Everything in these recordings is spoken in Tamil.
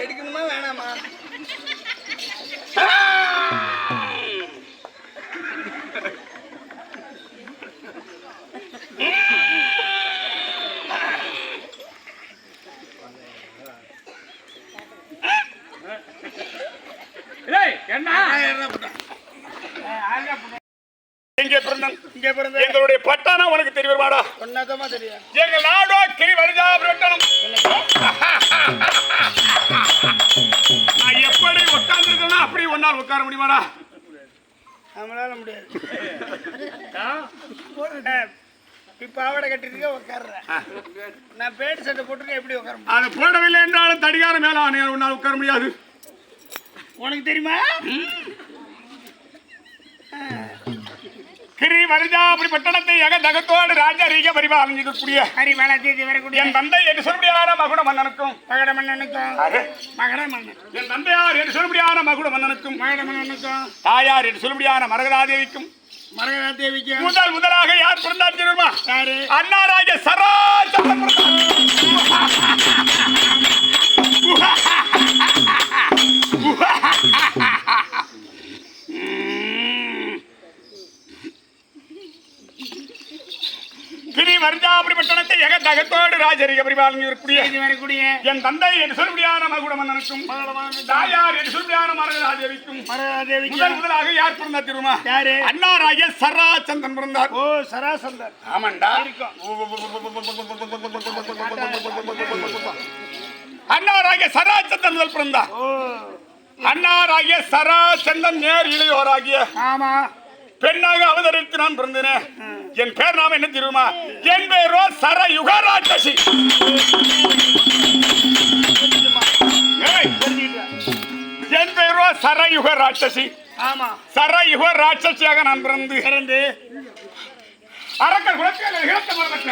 எடுக்கணுமா வேணாமா? எங்களுடைய பட்டானா உனக்கு தெரியுமாடா? தெரியும். எங்க நாடோ கிரிவரிஜா பட்டணம். நான் எப்படி உட்கார்ந்துருக்கேன்னா அப்படி ஒன்னால் உட்கார முடியுமாடா? நம்மளால முடியாது. பாவாடை கட்டிருக்க உட்கார்றேன். நான் பேண்ட் சட்டை போட்டுருக்கேன், எப்படி உட்கார முடியும்? அது போடவில்லை என்றாலும் தடிகார மேல உன்னால் உட்கார முடியாது. உனக்கு தெரியுமா? கிரிவரிஜாபுரி பட்டணத்தை தகத்தோடு ராஜரீக பரிபாலனிக்கக்கூடிய என் தந்தை என்று சொல்லுபடியான மகுட மன்னனுக்கும் என் தந்தையார் என்று சொல்லுபடியான மகுட மன்னனுக்கும் தாயார் என்று சொல்லுபடியான மரகதாதேவிக்கும் முதலாக யார் பிறந்தார் தெரியுமா? அண்ணாராஜ சராசரம் கிரிவரிஜாபுரி பட்டணத்தை தகத்தோடு ராஜரீக பரிபாலனிக்கக்கூடிய என் தந்தை என்று சொல்லுபடியான மகுட மன்னனுக்கும் தாயார் என்று சொல்லுபடியான மரகதாதேவிக்கும் முதலாக யார் பிறந்தார் தெரியுமா? அண்ணாராஜ சராசந்தன் பிறந்தார். ஓ, சராசந்தன். ஆமாண்டா. அண்ணாராஜ சராசந்தன் முதல் பிறந்தார். அண்ணாராகிய சராசந்தன் நேர் இளையோராகிய பெண்ணாக அவதரித்து நான் பிறந்தேன். என் பேர் நாம என்ன தெரியுமா? என் பேரோ சரயுக ராட்சசி. என் பேரோ சரயுக ராட்சசி. சரயுக ராட்சசியாக நான் பிறந்து அரக்கர் குலத்தில் இழத்த மரபற்ற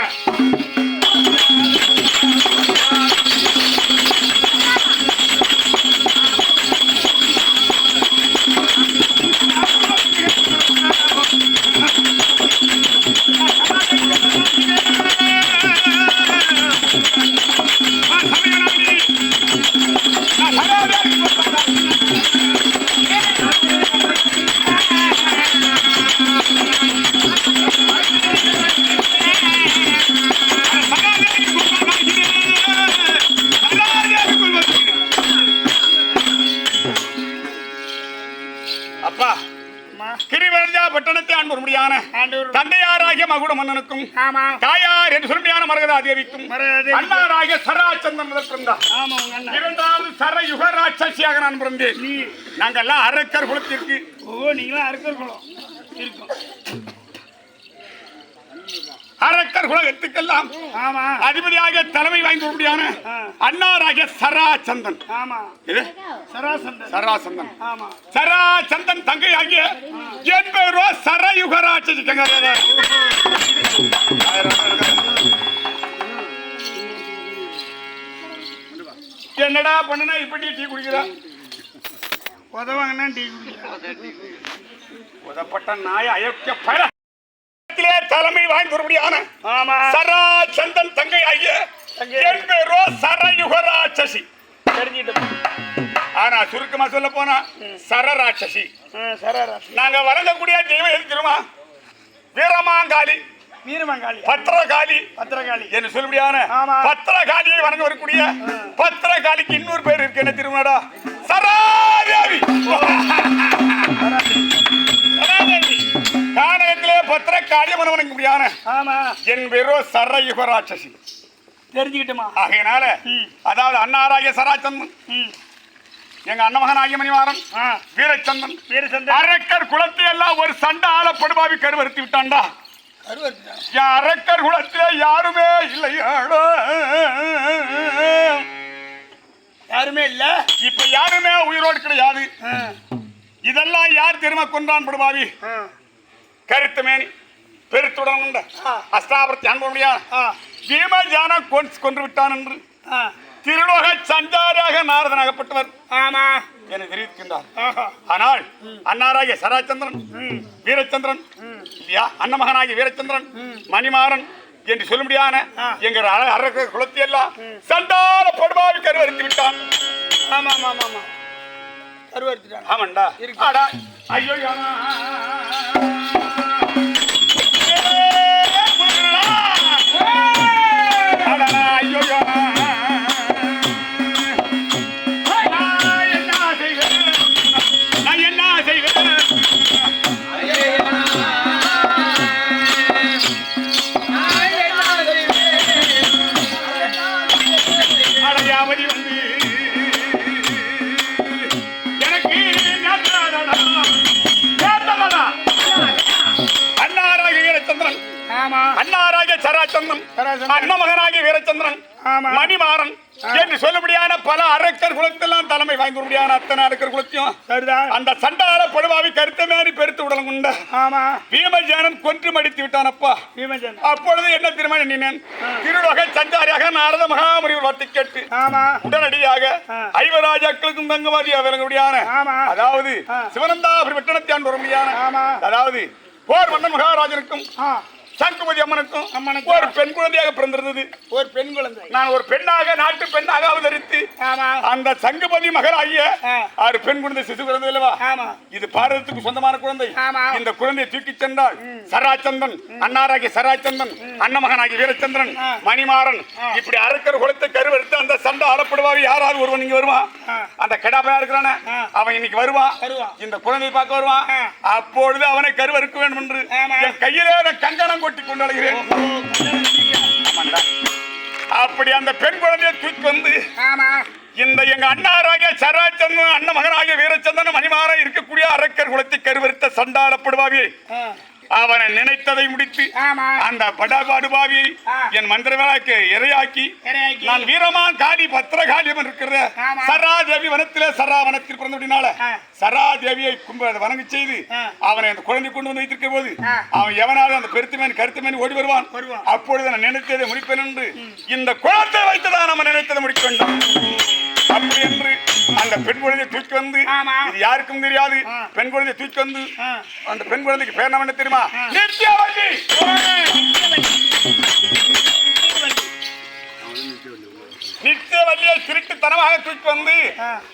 தந்தையாராகிய மகுட மன்னனுக்கும் தாயார் என்று சொல்லியான மரகதாதேவிக்கும் அண்ணாராகிய சராசந்தன் முதல் பிறந்தார். இரண்டாவது சரயுக ராட்சசியாக நான் பிறந்தேன். நாங்கெல்லாம் அரக்கர் குலத்திற்கு. நீங்களா அரக்கர் குலம் இருக்கும். அரக்கர் குலத்துக்கெல்லாம் அதிபதியாக தலைமை வாய்ந்தபடியான அண்ணாராகிய சராசந்தன். சராசந்தன் தங்கை ஆகிய என் ராட்சசி கங்காரியாரா என்னடா பண்ணுனா இப்படி டீ குடிக்கிறா உதவாங்கன்னா டீ குடிக்கிறேன். உதப்பட்ட நாய அயோக்கிய பல தலைமை வாங்கி வரும்படியான ஆமா சரா சந்தன் தங்கை ஐய என் பேரோ சரயுகராட்சசி தெரிஞ்சுட்டு ஆனா சுருக்கமா சொல்ல போனா சரராட்சசி. சரராசி நாங்க வழங்கக்கூடிய தெய்வம் எது தெரியுமா? வீரமாங்காளி வீரமங்காளி பத்திரகாளி பத்திரகாளி என்று சொல்லுபடியான ஆமா. பத்திரகாளியை வணங்க வரக்கூடிய பத்திரகாளிக்கு இன்னொரு பேர் இருக்கு. என்ன திருமணா? சராதேவி. சராதேவி கானகத்திலே பத்திரகாளியை வணங்க முடியான ஆமா என் பேரோ சரயுகராட்சசி. தெரிஞ்சுக்கிட்டுமா ஆகையினால அதாவது அண்ணாராகிய சராச்சந்தன் எங்க அண்ணமகனாகிய மணிவாரம் வீரச்சந்தன் வீரச்சந்திரன் அரக்கர் குலத்தை எல்லாம் ஒரு சண்டை ஆளப்படுவாவி கருவறுத்தி விட்டான்டா. அரக்கர் குலத்திலே யாருமே இல்லையாடோ யாருமே இல்ல இப்ப யாருமே உயிரோடு கிடையாது. இதெல்லாம் யார் தெரியுமா கொண்டான் படுவாவி? கருத்து மேனி பெருத்துடன் உண்ட அஷ்டாபுரத்தை அன்ப முடியாது பீமஜான கொன்று விட்டான் என்று திருலோக சஞ்சாரியாக நாரதனாகப்பட்டவர் ஆமா என தெரிவிக்கின்றார். ஆனால் அன்னாராகிய சராச்சந்திரன் வீரச்சந்திரன் இல்லையா அன்னமகனாகிய வீரச்சந்திரன் மணிமாறன் என்று சொல்ல முடியான எங்கள் அரக்க குலத்தை எல்லாம் சண்டால படுபாவி கருவறுத்து விட்டான். ஆமா ஆமா ஆமா கருவறுத்துட்டான். ஆமாண்டா ஐயோ அண்ணாராகிய சராச்சந்திரன் அண்ணமகனாகிய வீரச்சந்திரன் மணிமாறன் என்று சொல்லபடியான பல அரக்கர் குலத்தெல்லாம் தலைமை வாங்கிய அத்தனை அரக்கர் குலத்தையும் அந்த சண்டால படுவாவி கருத்த மாதிரி பெருத்து உடலம் உண்ட பீமஜானன் கொன்று மடித்து விட்டானப்பா. அப்பொழுது என்ன திருமணம் எண்ணினேன் திருலோக சஞ்சாரியாக நாரத மகாமுனிவர் வார்த்தை கேட்டு உடனடியாக ஐவராஜாக்களுக்கும் தங்கவாதியாக விளங்குபடியான அதாவது சிவனந்தாபுரி வெட்டணத்தியான் வரும்படியான அதாவது போர் மன்னன் மகாராஜனுக்கும் சங்குமதி அம்மனுக்கும் ஒரு பெண் குழந்தையாக பிறந்திருந்தது. ஒரு பெண் குழந்தை நான் ஒரு பெண்ணாக நாட்டு பெண்ணாக அவதரித்து அந்த சங்குமதி மகளாகிய ஆறு பெண் குழந்தை சிசு குழந்தை அல்லவா? இது பாரதத்துக்கு சொந்தமான குழந்தை. இந்த குழந்தையை தூக்கி சென்றால் சராச்சந்தன் அன்னாராகிய சராச்சந்தன் அண்ணமகனாகிய வீரச்சந்திரன் மணிமாறன் இப்படி அரக்கர் குலத்தை கருவறுத்து அந்த சண்டை ஆளப்படுவாவி யாராவது ஒருவன் இங்க வருவான். அந்த கெடாப்பையா இருக்கிறான அவன் இன்னைக்கு வருவான். இந்த குழந்தையை பார்க்க வருவான். அப்பொழுது அவனை கருவறுக்க வேண்டும் என்று என் கையிலே கங்கணம் கொட்டி கொண்டு அழைகிறேன். அப்படி அந்த பெண் குழந்தையை தூக்கி வந்து இந்த எங்க அண்ணாராகிய சராச்சந்திரன் அண்ணமகனாகிய வீரச்சந்திரன் மணிமாறன் இருக்கக்கூடிய அரக்கர் குலத்தை கருவறுத்த சண்டாளப்படுவாவியை அவனை நினைத்ததை முடித்து அந்த படாபாடுபாவியை என் மந்திரவாக்கு இரையாக்கி நான் வீரமான் காளி பத்திரகாளியம் இருக்கிற சராதேவி வனத்திலே சராவனத்தில் பிறந்தபடினால சராதேவியை வணங்க செய்து அவனை அந்த குழந்தை கொண்டு வந்து வைத்திருக்க போது அவன் எவனாவது அந்த பெருத்துமேன் கருத்துமேன் ஓடி வருவான். அப்பொழுது நான் நினைத்ததை முடிப்பேன் என்று இந்த குழந்தை வைத்துதான் நம்ம நினைத்ததை முடிக்க வேண்டும். அப்படி என்று அந்த பெண் குழந்தையை தூக்கி வந்து இது யாருக்கும் தெரியாது. பெண் குழந்தையை தூக்கி வந்து அந்த பெண் குழந்தைக்கு பேர் என்ன தெரியுமா? நித்யவல்லி. நித்யவல்லியை திருட்டுத்தனமாக தூக்கி வந்து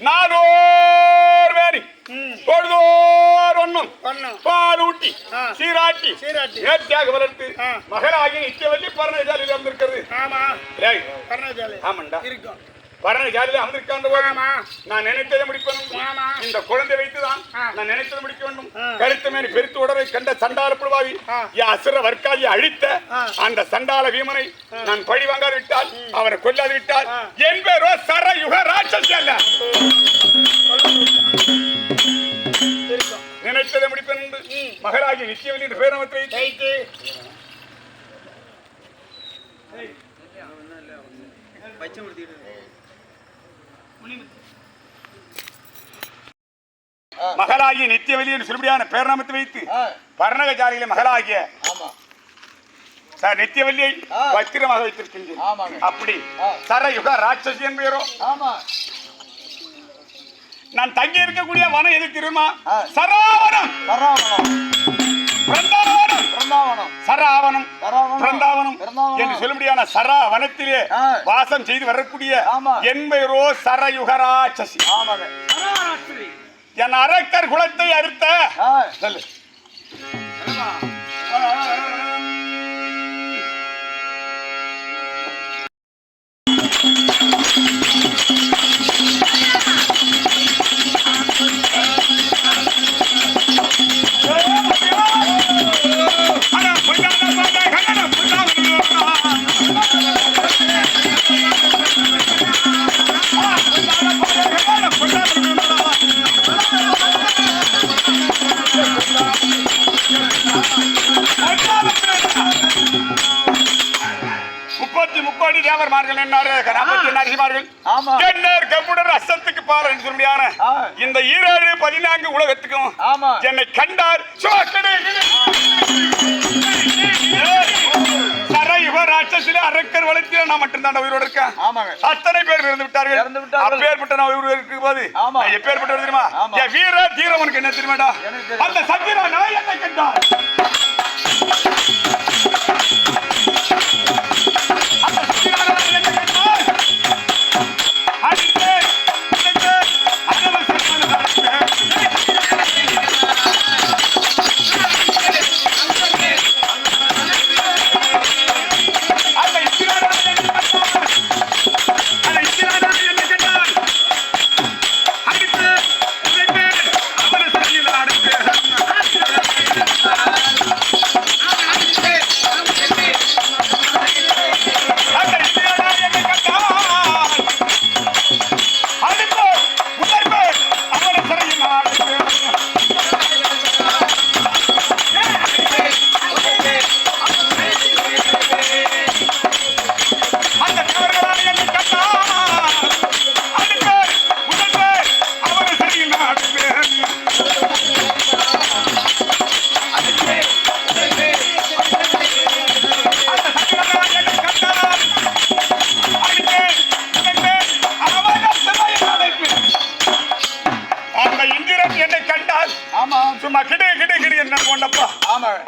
நாடோர் வேறி பொழுதோர் ஒண்ணும் பால் ஊட்டி சீராட்டி நேர்த்தியாக வளர்த்து மகளாகி நித்யவல்லி பரணஜாலியில் வந்திருக்கிறது. ஆமாண்டா பரணஜாலியில் அமர்ந்திருக்கான். நான் நினைத்ததை முடிப்பேன். இந்த குழந்தை வைத்துதான் நான் நினைத்ததை முடிக்க வேண்டும். கருத்து மேனி பெருத்து உடலை கண்ட சண்டால புழுவாவி அசுர வர்க்காதியை அழித்த அந்த சண்டால வீமனை நான் பழி வாங்காது விட்டால் அவரை கொல்லாது விட்டால் என் பேரோ சரயுக ராட்சசி அல்ல. நினைத்ததை முடிப்பேன் என்று மகளாகி நிச்சயவல்லி என்று பேர் அமைத்து மகளாகிய நித்தியவலி என்று சொல்லியான பேர்நாமத்தை வைத்து பர்ணகஜாலியில மகளாகிய நித்தியவல்லியை பத்திரமாக வைத்திருக்கின்றேன். அப்படி சரயுக ராட்சசி என்பேரோ நான் தங்கி இருக்கக்கூடிய வனம் எது தெரியுமா? சராவனம், சராவனம், பிருந்தாவனம் என்று சொல்லும்படியான சராவனத்திலே வாசம் செய்து வரக்கூடிய என்பேரோ சரயுக ராட்சசி. என் அரக்கர் குலத்தை அறுத்த சொல்லு முக்கோடி தேவர்மார்கள் அசத்துக்கு பால் என்று சொல்லியான இந்த 14 உலகத்துக்கும் என்னை கண்டார். ராட்சசில அரக்கர் வளர்த்தில நான் மட்டும்தான் உயிரோடு இருக்கேன். அத்தனை பேர் இறந்து விட்டார்கள். அப்பேற்பட்ட நான் உயிரோடு இருக்கும் போது எப்பேற்பட்ட தெரியுமா? என் வீர தீரவனுக்கு என்ன தெரியுமாடா? அந்த சத்திரா நான் என்னை கண்டார்.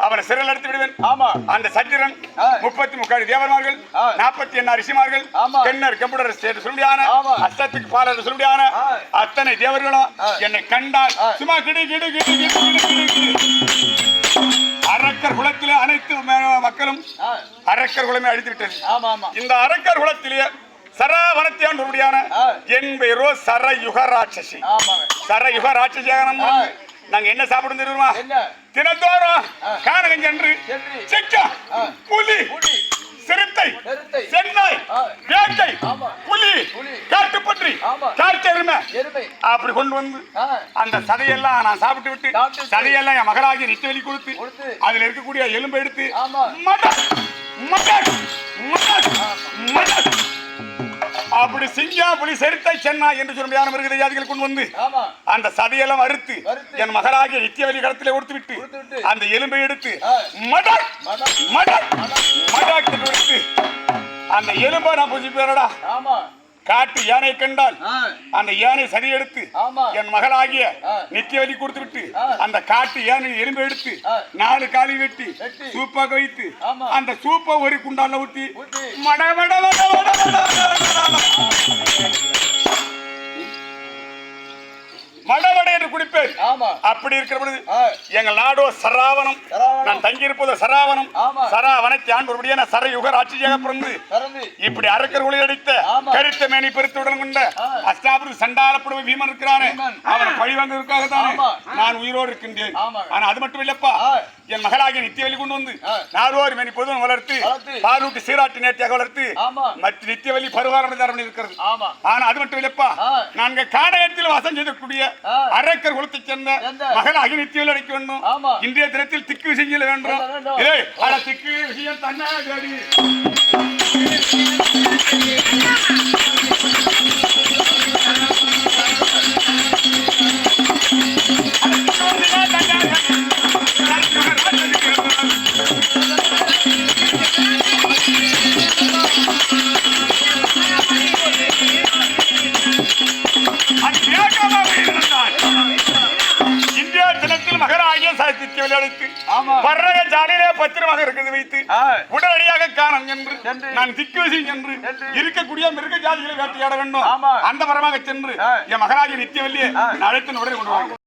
அவனை சிறையில் எடுத்து விடுவேன். அந்த சத்திரன் 33 தேவர்மார்கள் 48 ரிஷிமார்கள் கென்னர் கம்புடர் சொல்லியான அஷ்டத்துக்கு பாலர் சொல்லியான அத்தனை தேவர்களும் என்னை கண்டால் சும்மா கிடு கிடு கிடு கிடு. அரக்கர் குலத்திலே அனைத்து மக்களும் அரக்கர் குலமே அழித்து விட்டது. இந்த அரக்கர் குலத்திலே சராவனத்தியான் என் பெயரோ சரயுக ராட்சசி. சரயுக ராட்சசியாக நாங்க என்ன சாப்பிடும் தெரியுமா? தினத்தோறும் கானகம் சென்று சிங்கம், புலி, சிறுத்தை, சென்னாய், வேட்டை, புலி, காட்டுப்பன்றி, காட்டெருமை அப்படி கொண்டு வந்து அந்த சதையெல்லாம் நான் சாப்பிட்டு விட்டு சதையெல்லாம் என் மகளாகி நித்தியவலி கொடுத்து அதுல இருக்கக்கூடிய எலும்பை எடுத்து மட்டன் மட்டன் மட்டன் மட்டன் அப்படி சிங்கா புலி செருத்தை சென்னா என்று சொல்லியான மிருக ஜாதிகள் கொண்டு வந்து அந்த சதையெல்லாம் அறுத்து என் மகளாகிய நித்தியவலி கடத்திலே கொடுத்து விட்டு அந்த எலும்பை எடுத்து மடக் மடக் மடக் எடுத்து அந்த எலும்பை நான் பூஜை பேரடா காட்டு யானை கண்டால் அந்த யானை சரி எடுத்து என் மகளாகிய நித்தியவலி கொடுத்து விட்டு அந்த காட்டு யானை எலும்பை எடுத்து 4 காலி வெட்டி சூப்பாக வைத்து அந்த சூப்பை ஒரு குண்டால ஊத்தி மட மட மட மடமடை என்று குடிப்பேன். அப்படி இருக்கிற பொழுது எங்கள் நாடோ சராவனம். நான் தங்கி இருப்பது சராவனம். சராவனத்தை ஆண்டு சரயுக ராட்சியாக பிறந்து இப்படி அரக்கர் ஒளி அடித்த கருத்த மேனி பெருத்துடன் கொண்ட அஷ்டாபுரி சண்டாலப்படுவ வீமன் இருக்கிறானே அவனை பழி வாங்குவதற்காக தான் நான் உயிரோடு இருக்கின்றேன். ஆனா அது மட்டும் இல்லப்பா, என் மகளாகிய நித்தியவலி கொண்டு வந்து நாடோர் மேனி பொதுவன் வளர்த்து பாலூட்டி சீராட்டி நேர்த்தியாக வளர்த்து மற்ற நித்தியவலி பருவாரம் இருக்கிறது. ஆனா அது மட்டும் இல்லப்பா, நாங்க காடகத்தில் வாசம் செய்யக்கூடிய அரக்கர் குலத்தை சேர்ந்த மகளாகி நித்தியவலி அடைக்க வேண்டும். இன்றைய தினத்தில் திக்கு விஷயம் வேண்டும். திக்கு விஷயம் தன்னா இந்தியா தினத்தில் மகராகிய சாதித்து விளையாடித்து பர்ரக ஜாலியிலே பத்திரமாக இருக்கிறது வைத்து உடனடியாக காரணம் என்று நான் திக்குவசி என்று இருக்கக்கூடிய மிருக ஜாதிகளை வேட்டையாட வேண்டும் அந்த பரமாக சென்று என் மகராஜி நித்தியவல்லியே அழைத்து உடனே கொண்டு